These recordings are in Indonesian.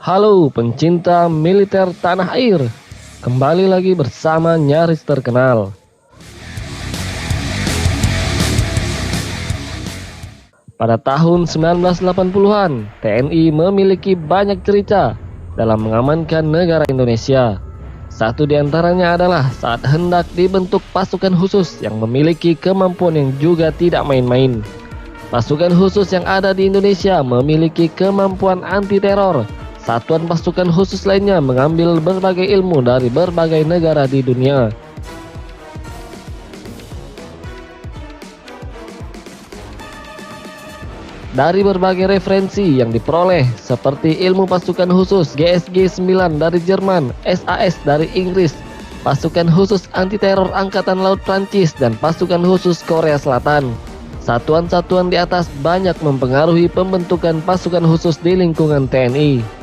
Halo pencinta militer tanah air, kembali lagi bersama Nyaris Terkenal. Pada tahun 1980-an, TNI memiliki banyak cerita dalam mengamankan negara Indonesia. Satu di antaranya adalah saat hendak dibentuk pasukan khusus yang memiliki kemampuan yang juga tidak main-main. Pasukan khusus yang ada di Indonesia memiliki kemampuan anti-teror. Satuan pasukan khusus lainnya mengambil berbagai ilmu dari berbagai negara di dunia. Dari berbagai referensi yang diperoleh seperti ilmu pasukan khusus GSG-9 dari Jerman, SAS dari Inggris, pasukan khusus anti-teror Angkatan Laut Prancis, dan pasukan khusus Korea Selatan. Satuan-satuan di atas banyak mempengaruhi pembentukan pasukan khusus di lingkungan TNI.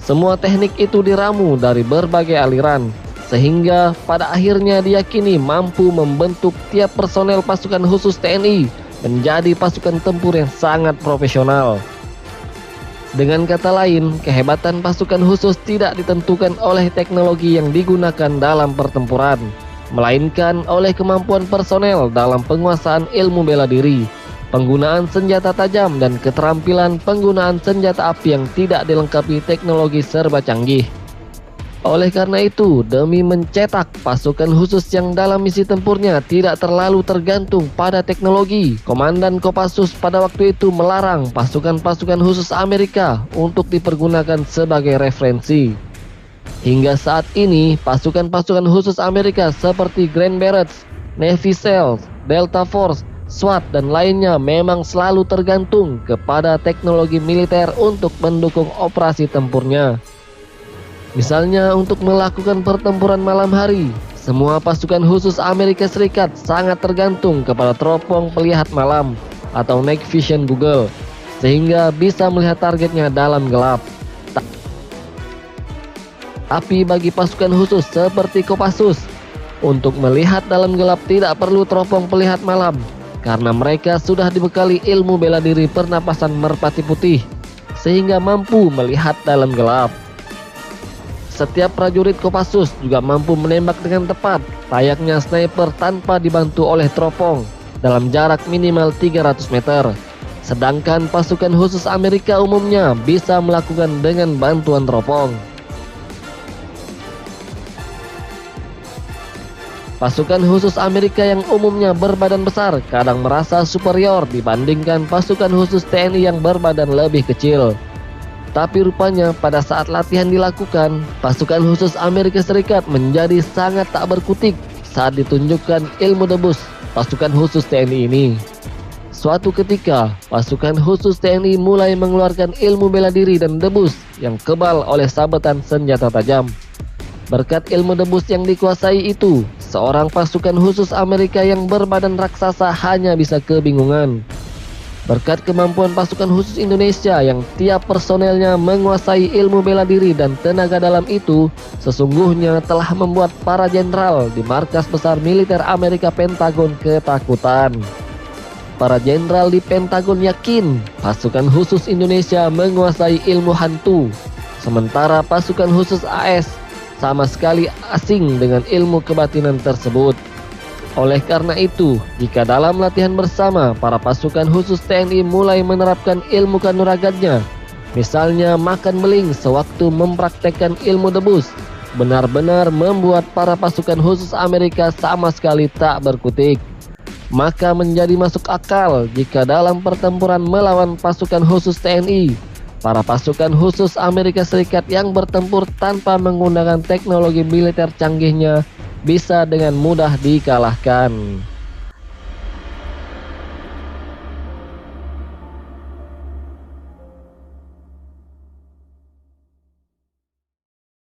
Semua teknik itu diramu dari berbagai aliran, sehingga pada akhirnya diyakini mampu membentuk tiap personel pasukan khusus TNI menjadi pasukan tempur yang sangat profesional. Dengan kata lain, kehebatan pasukan khusus tidak ditentukan oleh teknologi yang digunakan dalam pertempuran, melainkan oleh kemampuan personel dalam penguasaan ilmu bela diri, penggunaan senjata tajam, dan keterampilan penggunaan senjata api yang tidak dilengkapi teknologi serba canggih. Oleh karena itu, demi mencetak pasukan khusus yang dalam misi tempurnya tidak terlalu tergantung pada teknologi, Komandan Kopassus pada waktu itu melarang pasukan-pasukan khusus Amerika untuk dipergunakan sebagai referensi. Hingga saat ini, pasukan-pasukan khusus Amerika seperti Green Berets, Navy SEAL, Delta Force, SWAT, dan lainnya memang selalu tergantung kepada teknologi militer untuk mendukung operasi tempurnya. Misalnya untuk melakukan pertempuran malam hari, semua pasukan khusus Amerika Serikat sangat tergantung kepada teropong pelihat malam atau night vision Google, sehingga bisa melihat targetnya dalam gelap. Tapi bagi pasukan khusus seperti Kopassus, untuk melihat dalam gelap tidak perlu teropong pelihat malam, karena mereka sudah dibekali ilmu bela diri pernapasan merpati putih, sehingga mampu melihat dalam gelap. Setiap prajurit Kopassus juga mampu menembak dengan tepat, layaknya sniper tanpa dibantu oleh teropong, dalam jarak minimal 300 meter. Sedangkan pasukan khusus Amerika umumnya bisa melakukan dengan bantuan teropong. Pasukan khusus Amerika yang umumnya berbadan besar kadang merasa superior dibandingkan pasukan khusus TNI yang berbadan lebih kecil. Tapi rupanya pada saat latihan dilakukan, pasukan khusus Amerika Serikat menjadi sangat tak berkutik saat ditunjukkan ilmu debus pasukan khusus TNI ini. Suatu ketika, pasukan khusus TNI mulai mengeluarkan ilmu bela diri dan debus yang kebal oleh sabetan senjata tajam. Berkat ilmu debus yang dikuasai itu, seorang pasukan khusus Amerika yang berbadan raksasa hanya bisa kebingungan. Berkat kemampuan pasukan khusus Indonesia yang tiap personelnya menguasai ilmu bela diri dan tenaga dalam itu, sesungguhnya telah membuat para jenderal di markas besar militer Amerika Pentagon ketakutan. Para jenderal di Pentagon yakin pasukan khusus Indonesia menguasai ilmu hantu, sementara pasukan khusus AS sama sekali asing dengan ilmu kebatinan tersebut. Oleh karena itu, jika dalam latihan bersama para pasukan khusus TNI mulai menerapkan ilmu kanuragannya, misalnya makan beling sewaktu mempraktekkan ilmu debus, benar-benar membuat para pasukan khusus Amerika sama sekali tak berkutik. Maka menjadi masuk akal jika dalam pertempuran melawan pasukan khusus TNI, para pasukan khusus Amerika Serikat yang bertempur tanpa menggunakan teknologi militer canggihnya bisa dengan mudah dikalahkan.